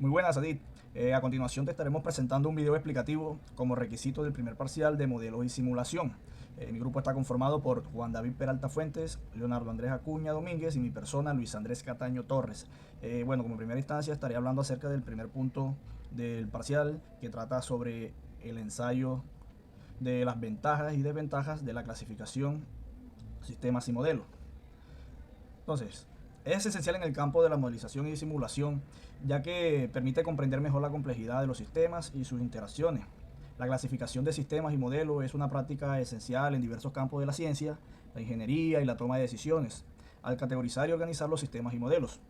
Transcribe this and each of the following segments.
Muy buenas, Adit. A continuación te estaremos presentando un video explicativo como requisito del primer parcial de modelos y simulación. Mi grupo está conformado por Juan David Peralta Fuentes, Leonardo Andrés Acuña Domínguez y mi persona, Luis Andrés Cataño Torres. Como primera instancia estaré hablando acerca del primer punto del parcial que trata sobre el ensayo de las ventajas y desventajas de la clasificación, sistemas y modelos. Entonces, es esencial en el campo de la modelización y simulación, ya que permite comprender mejor la complejidad de los sistemas y sus interacciones. La clasificación de sistemas y modelos es una práctica esencial en diversos campos de la ciencia, la ingeniería y la toma de decisiones, al categorizar y organizar los sistemas y modelos.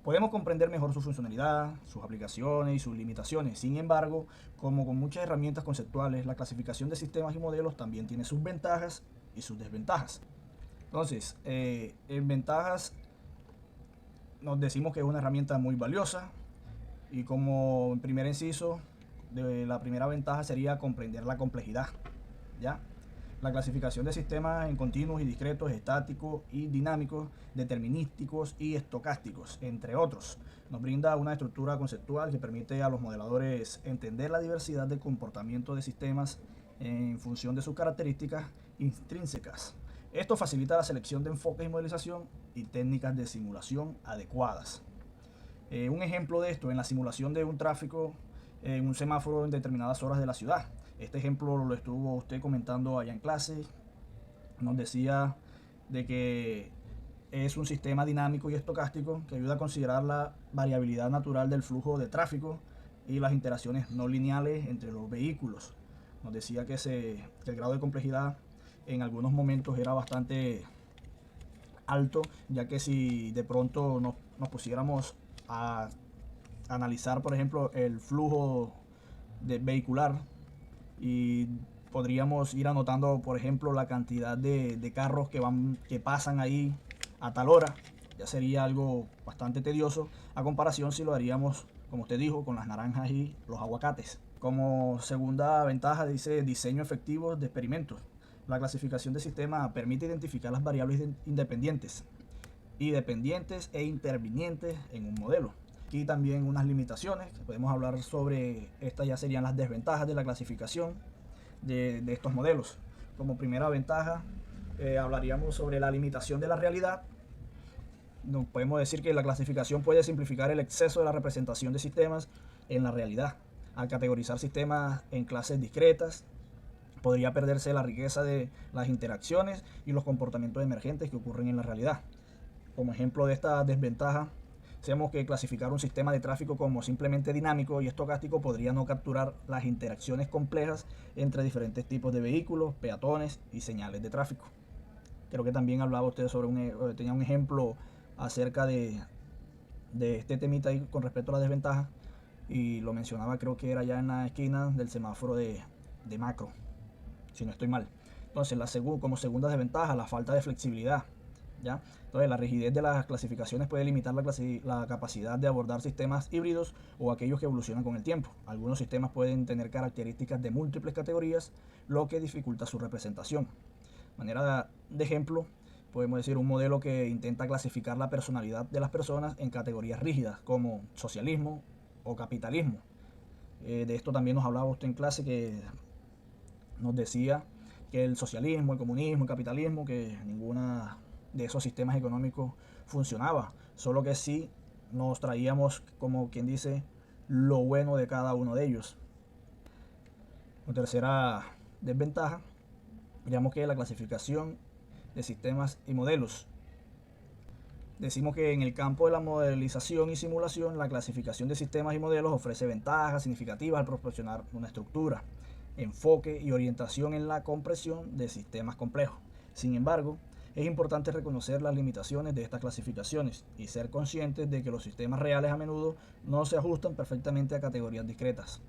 Podemos comprender mejor su funcionalidad, sus aplicaciones y sus limitaciones. Sin embargo, como con muchas herramientas conceptuales, la clasificación de sistemas y modelos también tiene sus ventajas y sus desventajas. Entonces, en ventajas nos decimos que es una herramienta muy valiosa y como primer inciso, la primera ventaja sería comprender la complejidad. ¿Ya? La clasificación de sistemas en continuos y discretos, estáticos y dinámicos, determinísticos y estocásticos, entre otros, nos brinda una estructura conceptual que permite a los modeladores entender la diversidad de comportamiento de sistemas en función de sus características intrínsecas. Esto facilita la selección de enfoques y modelización y técnicas de simulación adecuadas. Un ejemplo de esto en la simulación de un tráfico en un semáforo en determinadas horas de la ciudad. Este ejemplo lo estuvo usted comentando allá en clase. Nos decía de que es un sistema dinámico y estocástico que ayuda a considerar la variabilidad natural del flujo de tráfico y las interacciones no lineales entre los vehículos. Nos decía que el grado de complejidad en algunos momentos era bastante alto, ya que si de pronto nos pusiéramos a analizar, por ejemplo, el flujo de vehicular y podríamos ir anotando, por ejemplo, la cantidad de carros que pasan ahí a tal hora. Ya sería algo bastante tedioso a comparación si lo haríamos, como usted dijo, con las naranjas y los aguacates. Como segunda ventaja dice diseño efectivo de experimentos. La clasificación de sistema permite identificar las variables independientes y dependientes e intervinientes en un modelo. Aquí también unas limitaciones, podemos hablar sobre estas ya serían las desventajas de la clasificación de estos modelos. Como primera ventaja, hablaríamos sobre la limitación de la realidad. No, podemos decir que la clasificación puede simplificar el exceso de la representación de sistemas en la realidad. Al categorizar sistemas en clases discretas, podría perderse la riqueza de las interacciones y los comportamientos emergentes que ocurren en la realidad. Como ejemplo de esta desventaja, sabemos que clasificar un sistema de tráfico como simplemente dinámico y estocástico podría no capturar las interacciones complejas entre diferentes tipos de vehículos, peatones y señales de tráfico. Creo que también hablaba usted tenía un ejemplo acerca de este temita ahí con respecto a la desventaja y lo mencionaba, creo que era ya en la esquina del semáforo de macro, si no estoy mal. Entonces, como segunda desventaja, la falta de flexibilidad. ¿Ya? Entonces, la rigidez de las clasificaciones puede limitar la capacidad de abordar sistemas híbridos o aquellos que evolucionan con el tiempo. Algunos sistemas pueden tener características de múltiples categorías, lo que dificulta su representación. Manera de ejemplo, podemos decir un modelo que intenta clasificar la personalidad de las personas en categorías rígidas como socialismo o capitalismo. De esto también nos hablaba usted en clase, que nos decía que el socialismo, el comunismo, el capitalismo, que ninguna de esos sistemas económicos funcionaba, solo que sí nos traíamos, como quien dice, lo bueno de cada uno de ellos. La tercera desventaja, digamos que la clasificación de sistemas y modelos. Decimos que en el campo de la modelización y simulación, la clasificación de sistemas y modelos ofrece ventajas significativas al proporcionar una estructura, enfoque y orientación en la comprensión de sistemas complejos. Sin embargo, es importante reconocer las limitaciones de estas clasificaciones y ser conscientes de que los sistemas reales a menudo no se ajustan perfectamente a categorías discretas.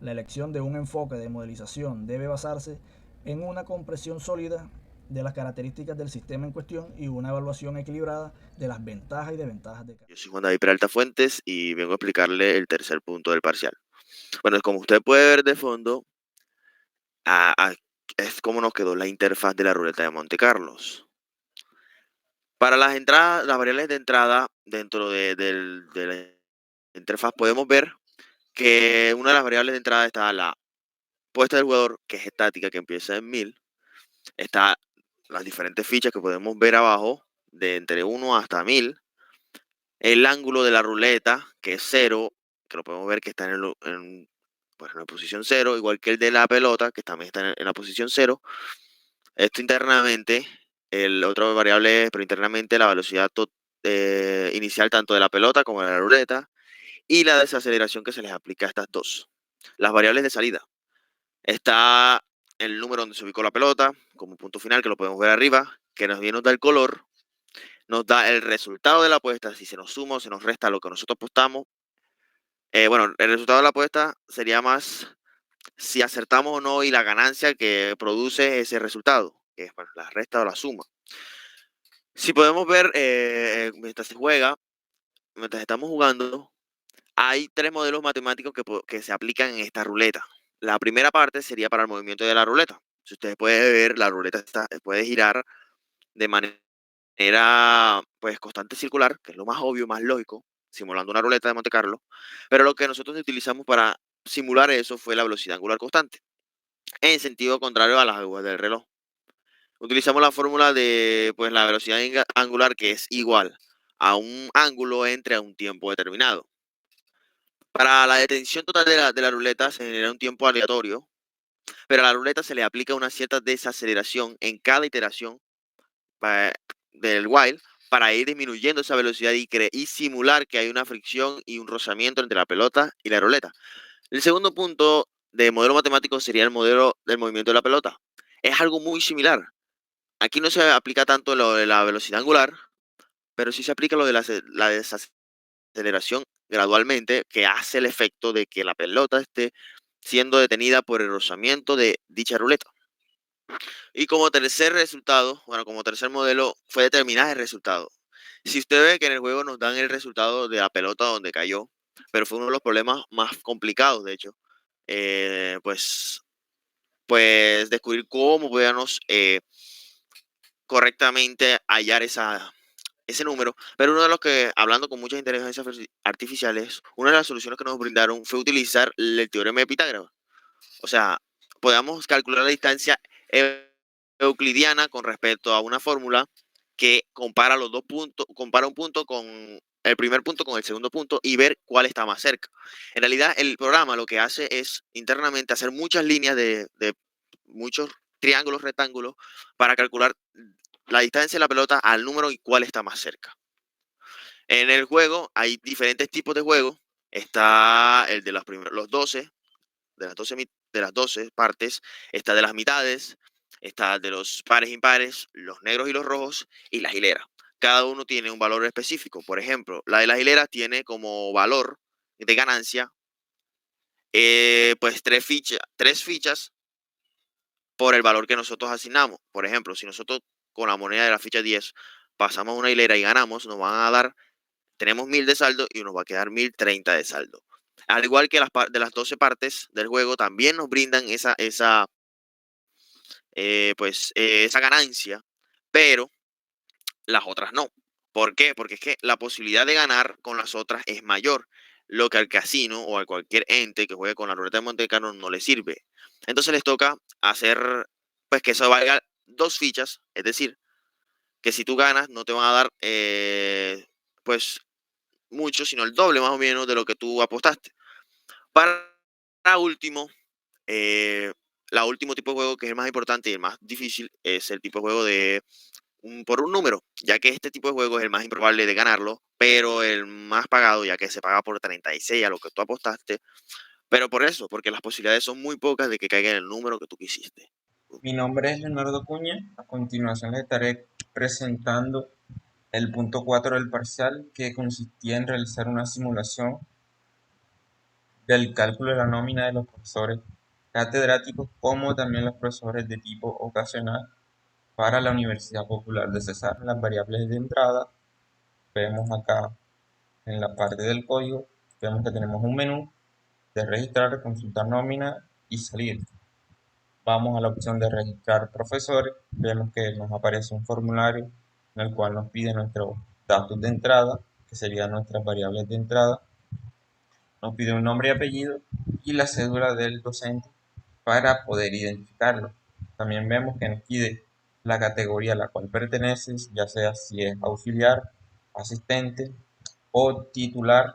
La elección de un enfoque de modelización debe basarse en una comprensión sólida de las características del sistema en cuestión y una evaluación equilibrada de las ventajas y desventajas de cada. Yo soy Juan David Peralta Fuentes y vengo a explicarle el tercer punto del parcial. Bueno, como usted puede ver de fondo, a- a- es como nos quedó la interfaz de la ruleta de Monte Carlos. Para las variables de entrada dentro de la interfaz podemos ver que una de las variables de entrada está la puesta del jugador, que es estática, que empieza en 1000. Está las diferentes fichas que podemos ver abajo, de entre 1 hasta 1000. El ángulo de la ruleta, que es 0, que lo podemos ver que está en la posición 0, igual que el de la pelota, que también está en la posición 0. Esto internamente, otra variable es, pero internamente, la velocidad inicial tanto de la pelota como de la ruleta y la desaceleración que se les aplica a estas dos. Las variables de salida. Está el número donde se ubicó la pelota como punto final, que lo podemos ver arriba, que nos da el color, nos da el resultado de la apuesta, si se nos suma o se nos resta lo que nosotros apostamos. Bueno, el resultado de la apuesta sería más si acertamos o no y la ganancia que produce ese resultado, que es la resta o la suma. Si podemos ver, mientras se juega, mientras estamos jugando, hay 3 modelos matemáticos que se aplican en esta ruleta. La primera parte sería para el movimiento de la ruleta. Si ustedes pueden ver, la ruleta puede girar de manera pues constante circular, que es lo más obvio, más lógico, simulando una ruleta de Monte Carlo. Pero lo que nosotros utilizamos para simular eso fue la velocidad angular constante, en sentido contrario a las agujas del reloj. Utilizamos la fórmula de pues, la velocidad angular, que es igual a un ángulo entre a un tiempo determinado. Para la detención total de la ruleta se genera un tiempo aleatorio, pero a la ruleta se le aplica una cierta desaceleración en cada iteración del while para ir disminuyendo esa velocidad y simular que hay una fricción y un rozamiento entre la pelota y la ruleta. El segundo punto de modelo matemático sería el modelo del movimiento de la pelota. Es algo muy similar. Aquí no se aplica tanto lo de la velocidad angular, pero sí se aplica lo de la desaceleración gradualmente, que hace el efecto de que la pelota esté siendo detenida por el rozamiento de dicha ruleta. Y como tercer resultado, bueno, como tercer modelo, fue determinar el resultado. Si usted ve que en el juego nos dan el resultado de la pelota donde cayó, pero fue uno de los problemas más complicados, de hecho, pues descubrir cómo podíamos correctamente hallar ese número. Pero uno de los que, hablando con muchas inteligencias artificiales, una de las soluciones que nos brindaron fue utilizar el teorema de Pitágoras. O sea, podamos calcular la distancia euclidiana con respecto a una fórmula que compara los dos puntos, compara un punto con el primer punto con el segundo punto y ver cuál está más cerca. En realidad, el programa lo que hace es internamente hacer muchas líneas de muchos triángulos, rectángulos, para calcular la distancia de la pelota al número y cuál está más cerca. En el juego hay diferentes tipos de juego. Está el de los 12, de las 12 partes, está de las mitades, está de los pares impares, los negros y los rojos, y las hileras. Cada uno tiene un valor específico. Por ejemplo, la de las hileras tiene como valor de ganancia pues tres fichas por el valor que nosotros asignamos. Por ejemplo, si nosotros con la moneda de la ficha 10 pasamos una hilera y ganamos, nos van a dar, tenemos 1000 de saldo y nos va a quedar 1030 de saldo. Al igual que de las 12 partes del juego, también nos brindan esa ganancia, pero las otras no. ¿Por qué? Porque es que la posibilidad de ganar con las otras es mayor, lo que al casino o a cualquier ente que juegue con la ruleta de Monte Carlo no le sirve. Entonces les toca hacer pues que eso valga 2 fichas, es decir, que si tú ganas no te van a dar pues mucho, sino el doble más o menos de lo que tú apostaste. Para último, la último tipo de juego, que es el más importante y el más difícil, es el tipo de juego de por un número, ya que este tipo de juego es el más improbable de ganarlo, pero el más pagado, ya que se paga por 36 a lo que tú apostaste, pero por eso, porque las posibilidades son muy pocas de que caiga en el número que tú quisiste. Mi nombre es Leonardo Cuña. A continuación les estaré presentando el punto 4 del parcial, que consistía en realizar una simulación del cálculo de la nómina de los profesores catedráticos como también los profesores de tipo ocasional para la Universidad Popular de Cesar. Las variables de entrada, vemos acá en la parte del código, vemos que tenemos un menú de registrar, consultar nómina y salir. Vamos a la opción de registrar profesores, vemos que nos aparece un formulario en el cual nos pide nuestros datos de entrada, que serían nuestras variables de entrada. nos pide un nombre y apellido y la cédula del docente para poder identificarlo. También vemos que nos pide la categoría a la cual perteneces, ya sea si es auxiliar, asistente o titular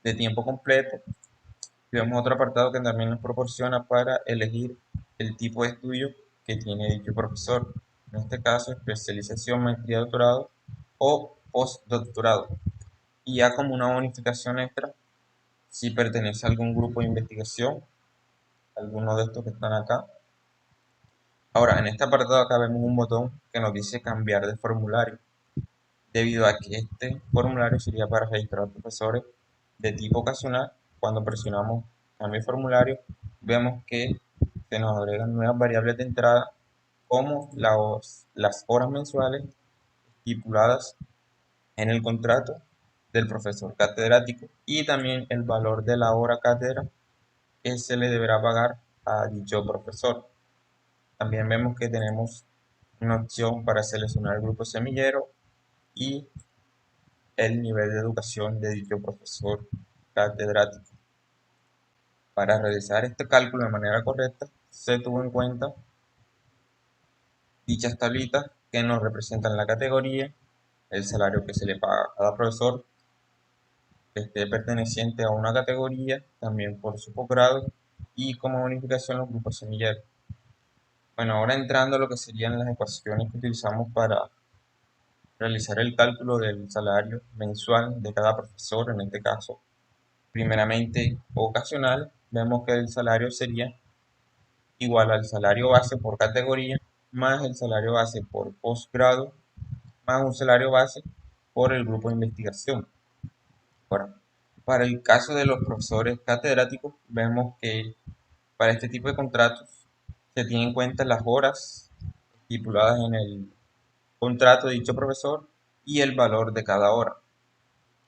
de tiempo completo. Y vemos otro apartado que también nos proporciona para elegir el tipo de estudio que tiene dicho profesor. En este caso, especialización, maestría, doctorado o postdoctorado. Y ya como una bonificación extra, si pertenece a algún grupo de investigación, alguno de estos que están acá. Ahora, en este apartado acá vemos un botón que nos dice cambiar de formulario, debido a que este formulario sería para registrar profesores de tipo ocasional. Cuando presionamos cambio de formulario, vemos que se nos agregan nuevas variables de entrada como las horas mensuales estipuladas en el contrato del profesor catedrático y también el valor de la hora cátedra que se le deberá pagar a dicho profesor. También vemos que tenemos una opción para seleccionar el grupo semillero y el nivel de educación de dicho profesor catedrático. Para realizar este cálculo de manera correcta, se tuvo en cuenta dichas tablitas que nos representan la categoría, el salario que se le paga a cada profesor que esté perteneciente a una categoría, también por su posgrado y como bonificación los grupos semilleros. Bueno, ahora entrando a lo que serían las ecuaciones que utilizamos para realizar el cálculo del salario mensual de cada profesor, en este caso, primeramente ocasional, vemos que el salario sería igual al salario base por categoría, más el salario base por posgrado, más un salario base por el grupo de investigación. Bueno, para el caso de los profesores catedráticos, vemos que para este tipo de contratos se tienen en cuenta las horas estipuladas en el contrato de dicho profesor y el valor de cada hora.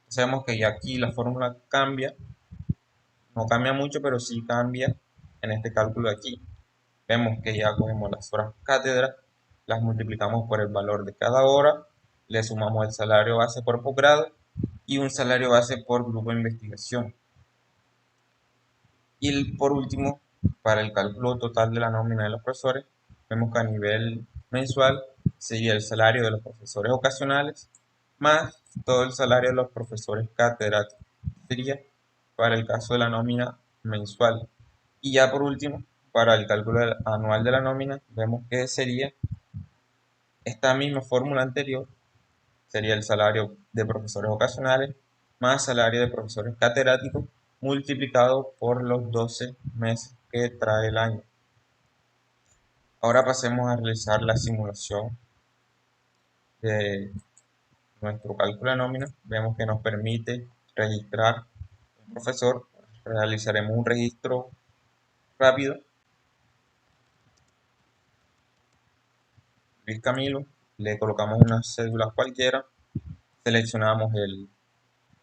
Sabemos que ya aquí la fórmula cambia, no cambia mucho, pero sí cambia en este cálculo de aquí. Vemos que ya cogemos las horas cátedra, las multiplicamos por el valor de cada hora, le sumamos el salario base por posgrado y un salario base por grupo de investigación. Y por último, para el cálculo total de la nómina de los profesores, vemos que a nivel mensual sería el salario de los profesores ocasionales más todo el salario de los profesores catedráticos. Sería para el caso de la nómina mensual. Y ya por último, para el cálculo anual de la nómina, vemos que sería esta misma fórmula anterior, sería el salario de profesores ocasionales más salario de profesores catedráticos multiplicado por los 12 meses que trae el año. Ahora pasemos a realizar la simulación de nuestro cálculo de nómina. Vemos que nos permite registrar un profesor. Realizaremos un registro rápido. Luis Camilo, le colocamos una cédula cualquiera, seleccionamos el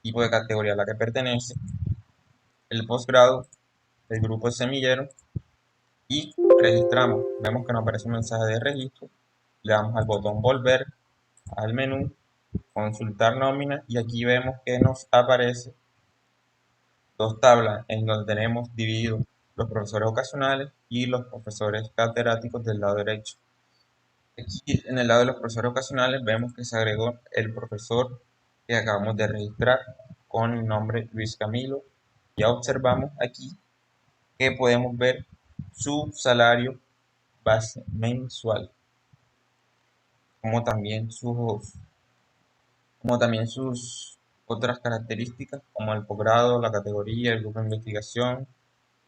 tipo de categoría a la que pertenece, el posgrado, el grupo de semillero y registramos. Vemos que nos aparece un mensaje de registro, le damos al botón volver al menú, consultar nómina y aquí vemos que nos aparece dos tablas en donde tenemos divididos los profesores ocasionales y los profesores catedráticos del lado derecho. Aquí en el lado de los profesores ocasionales vemos que se agregó el profesor que acabamos de registrar con el nombre Luis Camilo. Ya observamos aquí que podemos ver su salario base mensual, como también sus otras características como el posgrado, la categoría, el grupo de investigación.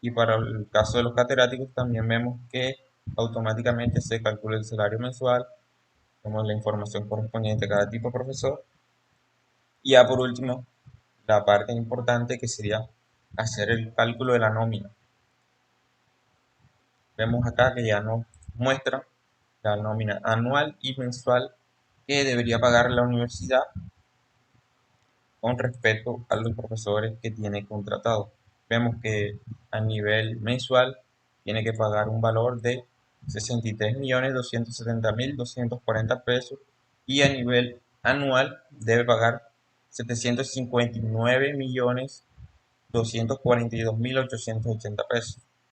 Y para el caso de los catedráticos también vemos que automáticamente se calcula el salario mensual, tenemos la información correspondiente a cada tipo de profesor. Y ya por último, la parte importante que sería hacer el cálculo de la nómina. Vemos acá que ya nos muestra la nómina anual y mensual que debería pagar la universidad con respecto a los profesores que tiene contratado. Vemos que a nivel mensual tiene que pagar un valor de 63.270.240 pesos y a nivel anual debe pagar 759.200.000 242.880 pesos.